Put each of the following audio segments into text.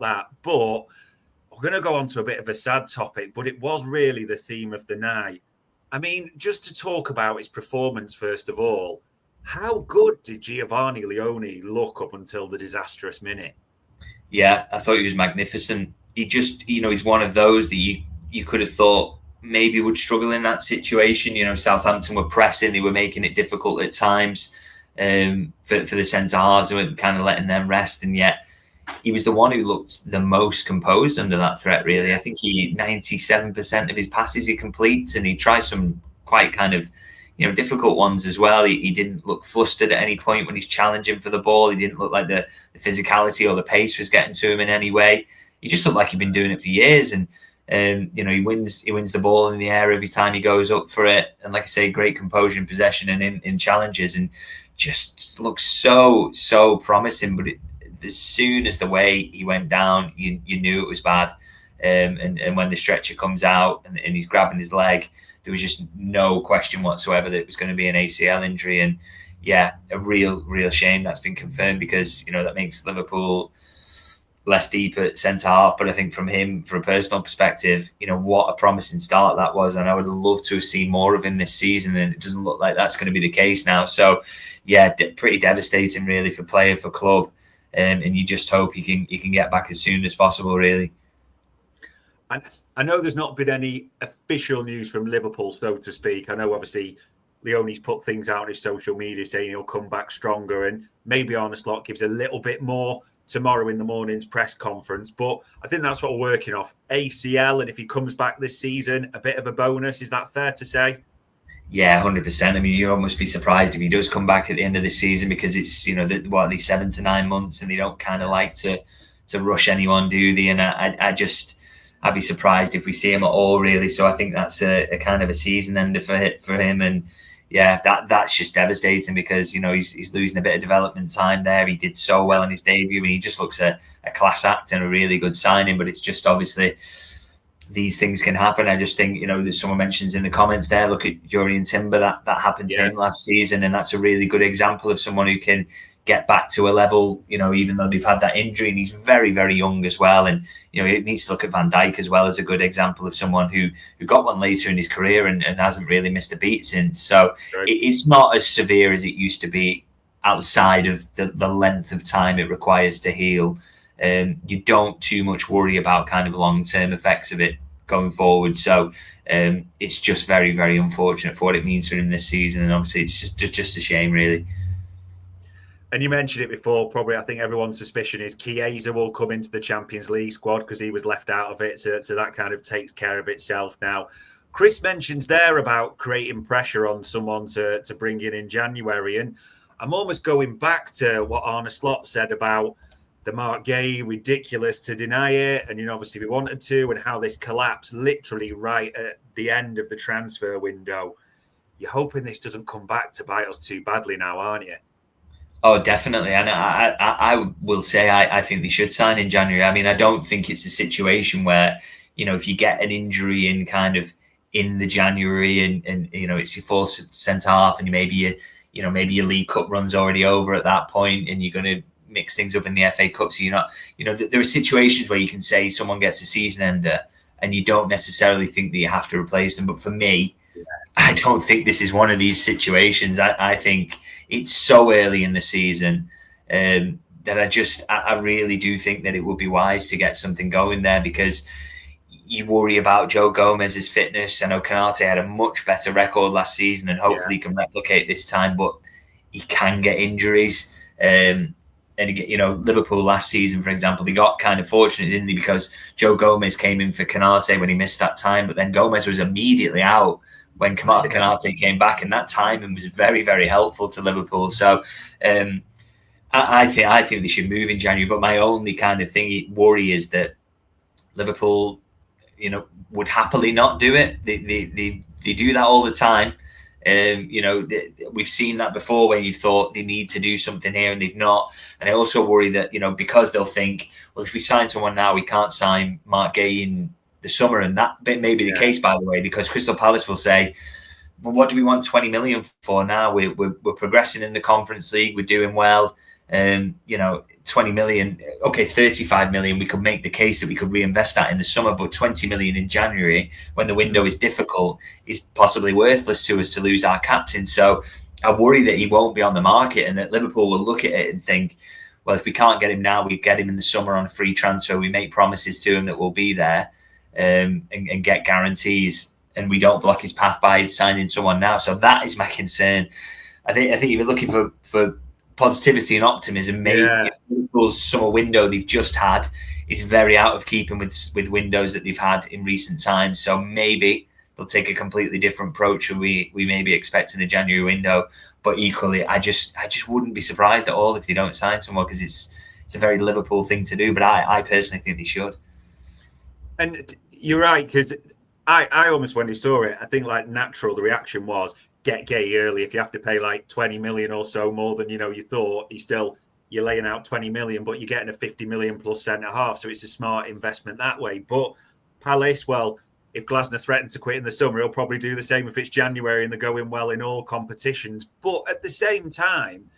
that. But we're going to go on to a bit of a sad topic, but it was really the theme of the night. I mean, just to talk about his performance, first of all, how good did Giovanni Leoni look up until the disastrous minute? Yeah, I thought he was magnificent. He just, he's one of those that you could have thought maybe would struggle in that situation. Southampton were pressing, they were making it difficult at times for the centre halves, and kind of letting them rest, and yet he was the one who looked the most composed under that threat, really. I think 97% of his passes he completes, and he tries some quite kind of, difficult ones as well. He didn't look flustered at any point when he's challenging for the ball. He didn't look like the physicality or the pace was getting to him in any way. He just looked like he'd been doing it for years. And, he wins the ball in the air every time he goes up for it. And like I say, great composure in possession and in challenges, and just looks so, so promising. But as soon as the way he went down, you knew it was bad. And when the stretcher comes out and he's grabbing his leg, there was just no question whatsoever that it was going to be an ACL injury. And yeah, a real shame that's been confirmed, because, that makes Liverpool less deep at centre half. But I think from him, from a personal perspective, what a promising start that was. And I would love to have seen more of him this season. And it doesn't look like that's going to be the case now. So yeah, pretty devastating really for player, for club. And you just hope he can get back as soon as possible, really. And I know there's not been any official news from Liverpool, so to speak. I know obviously Leoni's put things out on his social media saying he'll come back stronger, and maybe Arne Slot gives a little bit more tomorrow in the morning's press conference. But I think that's what we're working off. ACL, and if he comes back this season, a bit of a bonus. Is that fair to say? Yeah, 100%. I mean, you almost be surprised if he does come back at the end of the season, because it's, at least 7 to 9 months, and they don't kind of like to rush anyone, do they? And I'd be surprised if we see him at all, really. So I think that's a kind of a season ender for him. And yeah, that's just devastating, because, he's losing a bit of development time there. He did so well in his debut, and he just looks a class act and a really good signing. But it's just obviously these things can happen. I just think, someone mentions in the comments there, look at Jurrien Timber, that happened to him last season. And that's a really good example of someone who can get back to a level, even though they've had that injury, and he's very, very young as well. And, it needs to look at Van Dijk as well as a good example of someone who got one later in his career and hasn't really missed a beat since. So it's not as severe as it used to be outside of the length of time it requires to heal. You don't too much worry about kind of long-term effects of it going forward. So it's just very, very unfortunate for what it means for him this season. And obviously it's just a shame, really. And you mentioned it before, probably I think everyone's suspicion is Chiesa will come into the Champions League squad because he was left out of it. So that kind of takes care of itself now. Chris mentions there about creating pressure on someone to bring in January. And I'm almost going back to what Arne Slot said about the Mark Guehi, ridiculous to deny it. And, obviously we wanted to, and how this collapsed literally right at the end of the transfer window. You're hoping this doesn't come back to bite us too badly now, aren't you? Oh, definitely. And I will say I think they should sign in January. I mean, I don't think it's a situation where, if you get an injury in kind of in the January and it's your full centre half, and maybe your League Cup run's already over at that point, and you're going to mix things up in the FA Cup. So there are situations where you can say someone gets a season ender and you don't necessarily think that you have to replace them. But for me, I don't think this is one of these situations. I think it's so early in the season that I really do think that it would be wise to get something going there, because you worry about Joe Gomez's fitness. I know Konate had a much better record last season, and hopefully he can replicate this time, but he can get injuries. And Liverpool last season, for example, they got kind of fortunate, didn't they? Because Joe Gomez came in for Konate when he missed that time, but then Gomez was immediately out when Konate came back, and that timing was very, very helpful to Liverpool. So I think they should move in January. But my only kind of worry is that Liverpool, would happily not do it. They do that all the time. We've seen that before, where you thought they need to do something here and they've not. And I also worry that, because they'll think, well, if we sign someone now, we can't sign Mark Guehi in the summer. And that may be the case, by the way, because Crystal Palace will say, well, what do we want 20 million for now? We're progressing in the Conference League. We're doing well. 20 million, okay, 35 million, we could make the case that we could reinvest that in the summer, but 20 million in January when the window is difficult is possibly worthless to us to lose our captain. So I worry that he won't be on the market and that Liverpool will look at it and think, well, if we can't get him now, we get him in the summer on a free transfer. We make promises to him that we'll be there and get guarantees, and we don't block his path by signing someone now. So that is my concern. I think if you're looking for positivity and optimism, maybe Liverpool's summer window they've just had is very out of keeping with windows that they've had in recent times. So maybe they'll take a completely different approach than we may be expecting the January window. But equally, I just wouldn't be surprised at all if they don't sign someone, because it's a very Liverpool thing to do. But I personally think they should. And you're right, because I almost, when they saw it, I think like natural, the reaction was, get Guehi early. If you have to pay like 20 million or so more than you thought, you're laying out 20 million, but you're getting a 50 million plus centre half. So it's a smart investment that way. But Palace, well, if Glasner threatened to quit in the summer, he'll probably do the same if it's January and they're going well in all competitions. But at the same time,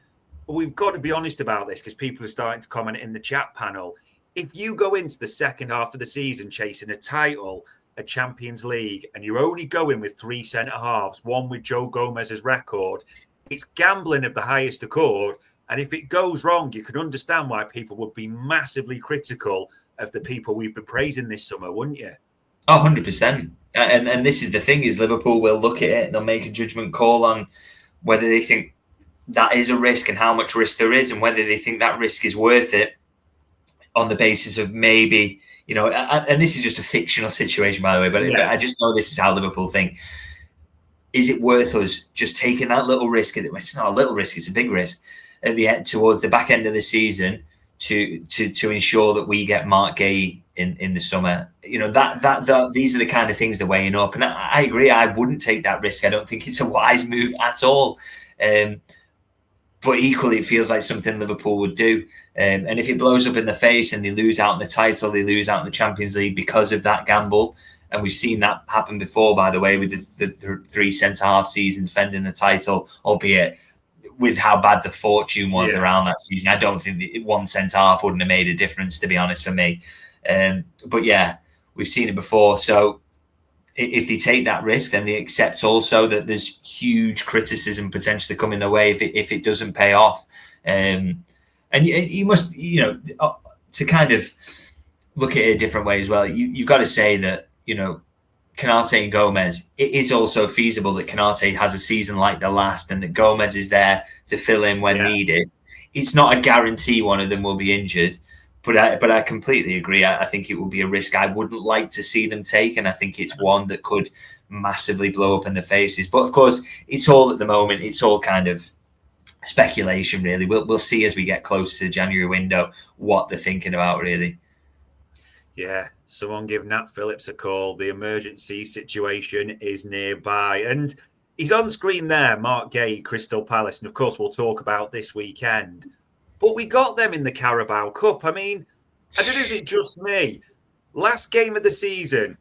we've got to be honest about this, because people are starting to comment in the chat panel. If you go into the second half of the season chasing a title, a Champions League, and you're only going with 3 centre halves, one with Joe Gomez's record, it's gambling of the highest accord. And if it goes wrong, you can understand why people would be massively critical of the people we've been praising this summer, wouldn't you? Oh, 100%. And this is the thing, is Liverpool will look at it and they'll make a judgment call on whether they think that is a risk and how much risk there is, and whether they think that risk is worth it on the basis of maybe, and this is just a fictional situation, by the way, but I just know this is how Liverpool think. Is it worth us just taking that little risk? It's not a little risk, it's a big risk at the end, towards the back end of the season, to ensure that we get Mark Guehi in the summer. That these are the kind of things they're weighing up. And I agree, I wouldn't take that risk. I don't think it's a wise move at all. But equally, it feels like something Liverpool would do. And if it blows up in the face and they lose out in the title, they lose out in the Champions League because of that gamble. And we've seen that happen before, by the way, with the 3 centre-half season defending the title, albeit with how bad the fortune was around that season. I don't think that 1 centre-half wouldn't have made a difference, to be honest, for me. But yeah, we've seen it before. So if they take that risk, then they accept also that there's huge criticism potentially coming their way if it doesn't pay off. And you must, to kind of look at it a different way as well, you've got to say that, Konate and Gomez, it is also feasible that Konate has a season like the last and that Gomez is there to fill in when needed. It's not a guarantee one of them will be injured. But I completely agree. I think it would be a risk I wouldn't like to see them take, and I think it's one that could massively blow up in their faces. But of course, it's all at the moment. It's all kind of speculation, really. We'll see as we get close to the January window what they're thinking about, really. Yeah, someone give Nat Phillips a call. The emergency situation is nearby, and he's on screen there. Mark Guehi, Crystal Palace, and of course, we'll talk about this weekend. But we got them in the Carabao Cup. I mean, I don't know, is it just me? Last game of the season,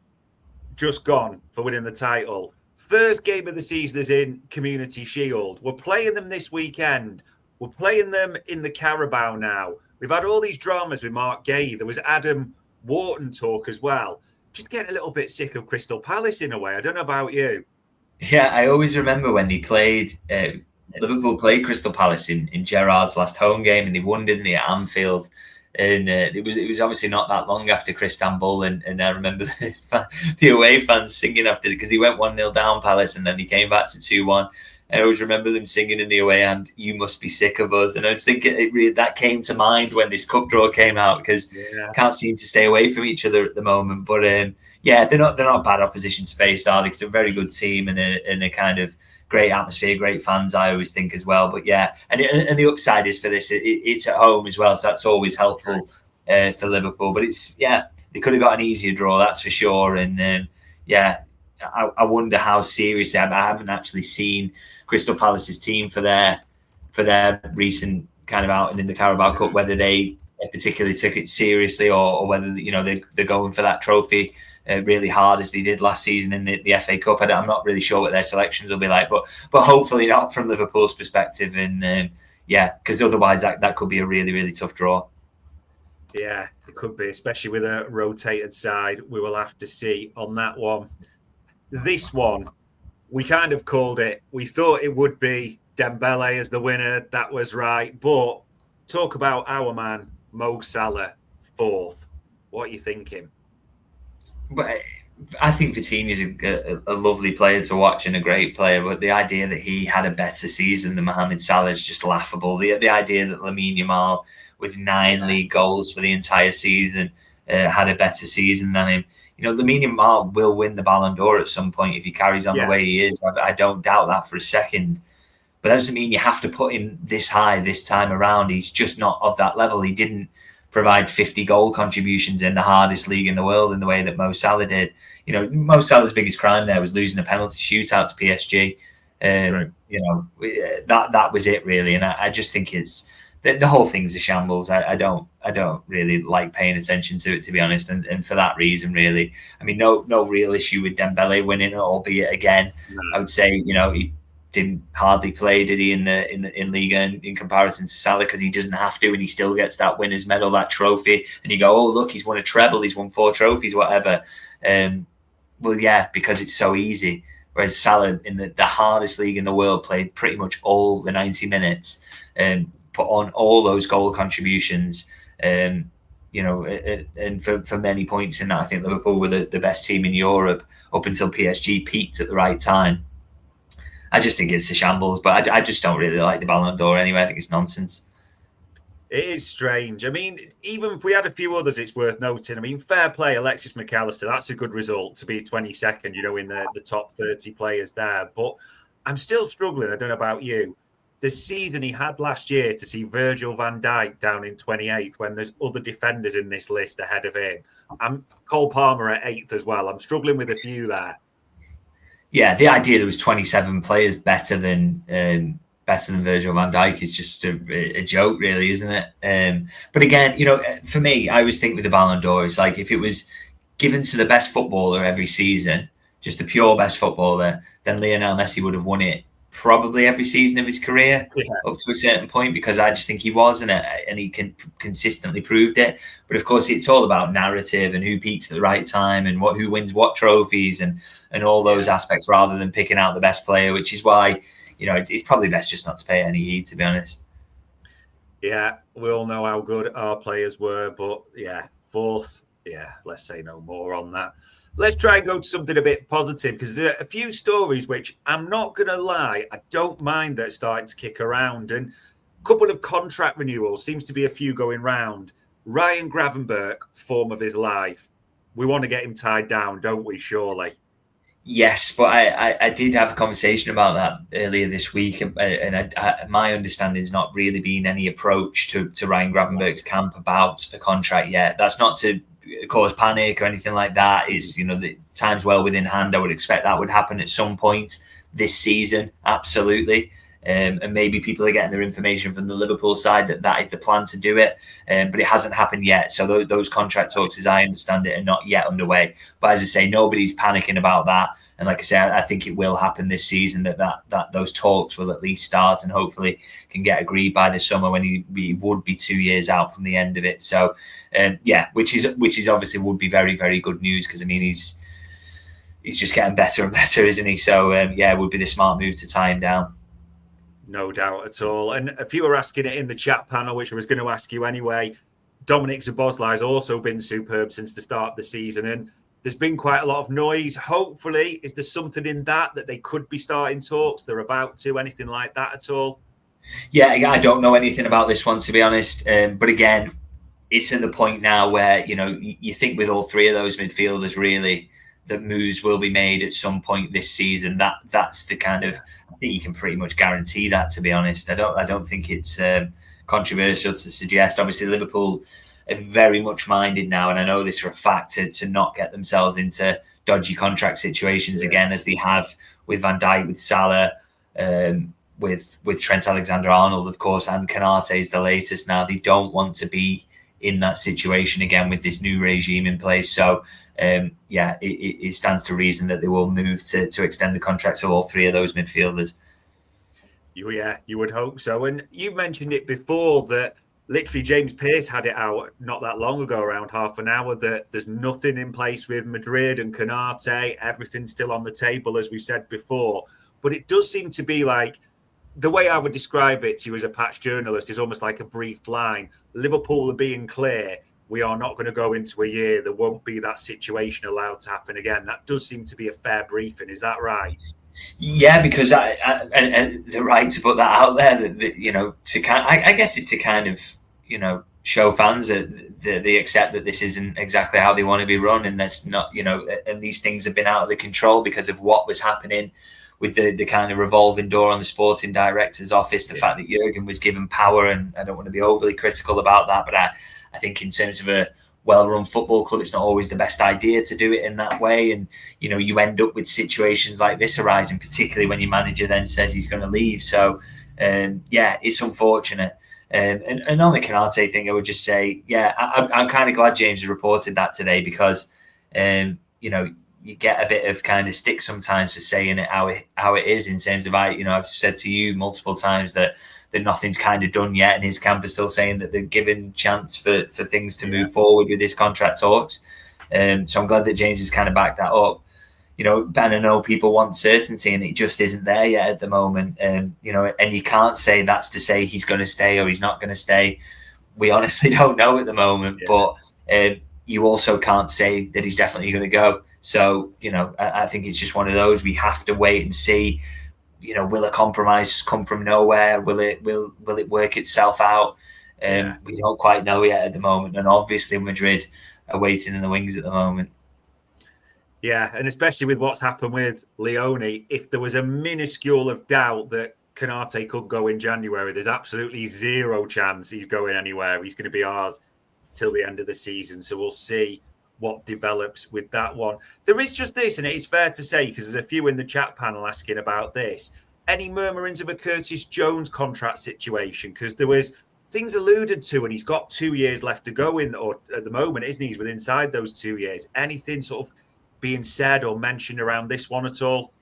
just gone for winning the title. First game of the season is in Community Shield. We're playing them this weekend. We're playing them in the Carabao now. We've had all these dramas with Mark Guehi. There was Adam Wharton talk as well. Just getting a little bit sick of Crystal Palace in a way. I don't know about you. Yeah, I always remember when they played... Liverpool played Crystal Palace in Gerrard's last home game, and they won, didn't they, at Anfield? And it was obviously not that long after Istanbul, and I remember the away fans singing after, because he went 1-0 down, Palace, and then he came back to 2-1. I always remember them singing in the away end, "You must be sick of us." And I was thinking that came to mind when this cup draw came out, because can't seem to stay away from each other at the moment. But they're not bad opposition to face, are they? It's a very good team and a kind of great atmosphere, great fans, I always think as well. But yeah, and the upside is for this, it's at home as well, so that's always helpful for Liverpool. But they could have got an easier draw, that's for sure. And I wonder how serious they are. I haven't actually seen Crystal Palace's team for their recent kind of outing in the Carabao Cup, whether they particularly took it seriously or whether they're going for that trophy really hard as they did last season in the FA Cup. I'm not really sure what their selections will be like, but hopefully not from Liverpool's perspective. And yeah, because otherwise that could be a really, really tough draw. Yeah, it could be, especially with a rotated side. We will have to see on that one. This one, we kind of called it. We thought it would be Dembele as the winner. That was right. But talk about our man, Mo Salah, fourth. What are you thinking? But I think Vitinha's a lovely player to watch and a great player. But the idea that he had a better season than Mohamed Salah is just laughable. The idea that Lamine Yamal, with 9 league goals for the entire season, had a better season than him. Lamine Yamal will win the Ballon d'Or at some point if he carries on the way he is. I don't doubt that for a second. But that doesn't mean you have to put him this high this time around. He's just not of that level. He didn't provide 50 goal contributions in the hardest league in the world in the way that Mo Salah did. Mo Salah's biggest crime there was losing a penalty shootout to PSG. That was it really. And I just think it's the whole thing's a shambles. I don't really like paying attention to it, to be honest. And for that reason, really, I mean, no real issue with Dembele winning, albeit again, I would say, he didn't hardly play, did he, in Liga in comparison to Salah, because he doesn't have to, and he still gets that winner's medal, that trophy, and you go, oh look, he's won a treble, he's won 4 trophies, whatever. Well, yeah, because it's so easy. Whereas Salah, in the hardest league in the world, played pretty much all the 90 minutes, put on all those goal contributions, and for many points in that, I think Liverpool were the best team in Europe up until PSG peaked at the right time. I just think it's a shambles, but I just don't really like the Ballon d'Or anyway. I think it's nonsense. It is strange. I mean, even if we had a few others, it's worth noting. I mean, fair play, Alexis McAllister. That's a good result to be 22nd, in the top 30 players there. But I'm still struggling. I don't know about you. The season he had last year, to see Virgil van Dijk down in 28th when there's other defenders in this list ahead of him. I'm Cole Palmer at 8th as well. I'm struggling with a few there. Yeah, the idea there was 27 players better than Virgil van Dijk is just a joke, really, isn't it? But again, for me, I always think with the Ballon d'Or, it's like if it was given to the best footballer every season, just the pure best footballer, then Lionel Messi would have won it probably every season of his career up to a certain point, because I just think he was, and he consistently proved it. But of course, it's all about narrative and who peaks at the right time and who wins what trophies and all those aspects, rather than picking out the best player, which is why it's probably best just not to pay any heed, to be honest. Yeah, we all know how good our players were, but fourth, let's say no more on that. Let's try and go to something a bit positive, because there are a few stories which, I'm not going to lie, I don't mind that starting to kick around. And a couple of contract renewals, seems to be a few going round. Ryan Gravenberch, form of his life. We want to get him tied down, don't we, surely? Yes, but I did have a conversation about that earlier this week, and my understanding has not really been any approach to Ryan Gravenberch's camp about a contract yet. That's not to cause panic or anything like that. Is the time's well within hand. I would expect that would happen at some point this season, absolutely. And maybe people are getting their information from the Liverpool side that is the plan to do it, but it hasn't happened yet. So those contract talks, as I understand it, are not yet underway. But as I say, nobody's panicking about that. And like I say, I think it will happen this season, that those talks will at least start and hopefully can get agreed by the summer, when he would be 2 years out from the end of it. So which is obviously would be very, very good news, because I mean he's just getting better and better, isn't he? So it would be the smart move to tie him down. No doubt at all. And a few are asking it in the chat panel, which I was going to ask you anyway. Dominic Szoboszlai has also been superb since the start of the season, and there's been quite a lot of noise. Hopefully, is there something in that they could be starting talks? They're about to, anything like that at all? Yeah, I don't know anything about this one, to be honest. But again, it's at the point now where, you think with all 3 of those midfielders, really, that moves will be made at some point this season. That's the kind of, I think you can pretty much guarantee that, to be honest. I don't think it's controversial to suggest. Obviously, Liverpool are very much minded now, and I know this for a fact, to not get themselves into dodgy contract situations again, as they have with Van Dijk, with Salah, with Trent Alexander-Arnold, of course, and Konate is the latest now. They don't want to be in that situation again with this new regime in place. So it stands to reason that they will move to extend the contracts of all 3 of those midfielders. You would hope so. And you mentioned it before that literally James Pearce had it out not that long ago, around half an hour, that there's nothing in place with Madrid and Konate. Everything's still on the table, as we said before. But it does seem to be like, the way I would describe it to you as a patch journalist is almost like a brief line. Liverpool are being clear. We are not going to go into a year. There won't be that situation allowed to happen again. That does seem to be a fair briefing. Is that right? Yeah, because and they're right to put that out there. That I guess it's to kind of show fans that they accept that this isn't exactly how they want to be run, and that's not and these things have been out of the control because of what was happening with the kind of revolving door on the sporting director's office. The fact that Jurgen was given power, and I don't want to be overly critical about that, but I think in terms of a well-run football club, it's not always the best idea to do it in that way, and you end up with situations like this arising, particularly when your manager then says he's going to leave. So it's unfortunate. And on the Konate thing, I would just say, I'm kind of glad James has reported that today, because you get a bit of kind of stick sometimes for saying it how it is, in terms of I've said to you multiple times that nothing's kind of done yet, and his camp is still saying that they're given chance for things to move forward with his contract talks. So I'm glad that James has kind of backed that up. And I know people want certainty, and it just isn't there yet at the moment. And you can't say that's to say he's going to stay or he's not going to stay. We honestly don't know at the moment, but you also can't say that he's definitely going to go. So, I think it's just one of those. We have to wait and see. Will a compromise come from nowhere? Will it work itself out? We don't quite know yet at the moment. And obviously Madrid are waiting in the wings at the moment. Yeah, and especially with what's happened with Leoni, if there was a minuscule of doubt that Konate could go in January, there's absolutely zero chance he's going anywhere. He's going to be ours till the end of the season. So we'll see what develops with that one. There is just this, and it is fair to say, because there's a few in the chat panel asking about this, any murmurings of a Curtis Jones contract situation? Because there was things alluded to, and he's got 2 years left to go in, or at the moment, isn't he? He's within inside those 2 years. Anything sort of being said or mentioned around this one at all?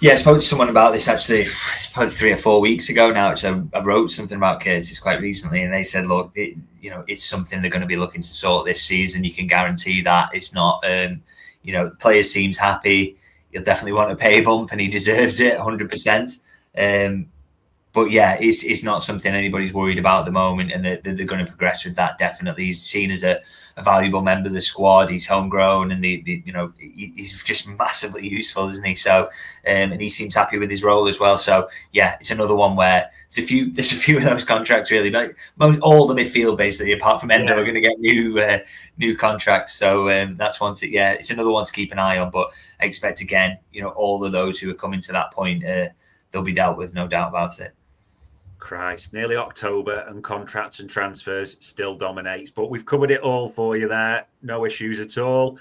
Yeah, I spoke to someone about this actually. It's probably 3 or 4 weeks ago now. Which I wrote something about Curtis quite recently, and they said, "Look, it's something they're going to be looking to sort this season. You can guarantee that it's not. The player seems happy. You'll definitely want a pay bump, and he deserves it 100%. But yeah, it's not something anybody's worried about at the moment, and they're going to progress with that. Definitely, he's seen as a valuable member of the squad. He's homegrown, and he's just massively useful, isn't he? So, and he seems happy with his role as well. So, yeah, it's another one where there's a few of those contracts really. Like all the midfield, basically, apart from Endo, are going to get new contracts. So that's one to it's another one to keep an eye on. But I expect again, all of those who are coming to that point, they'll be dealt with, no doubt about it. Christ, nearly October, and contracts and transfers still dominates. But we've covered it all for you there. No issues at all.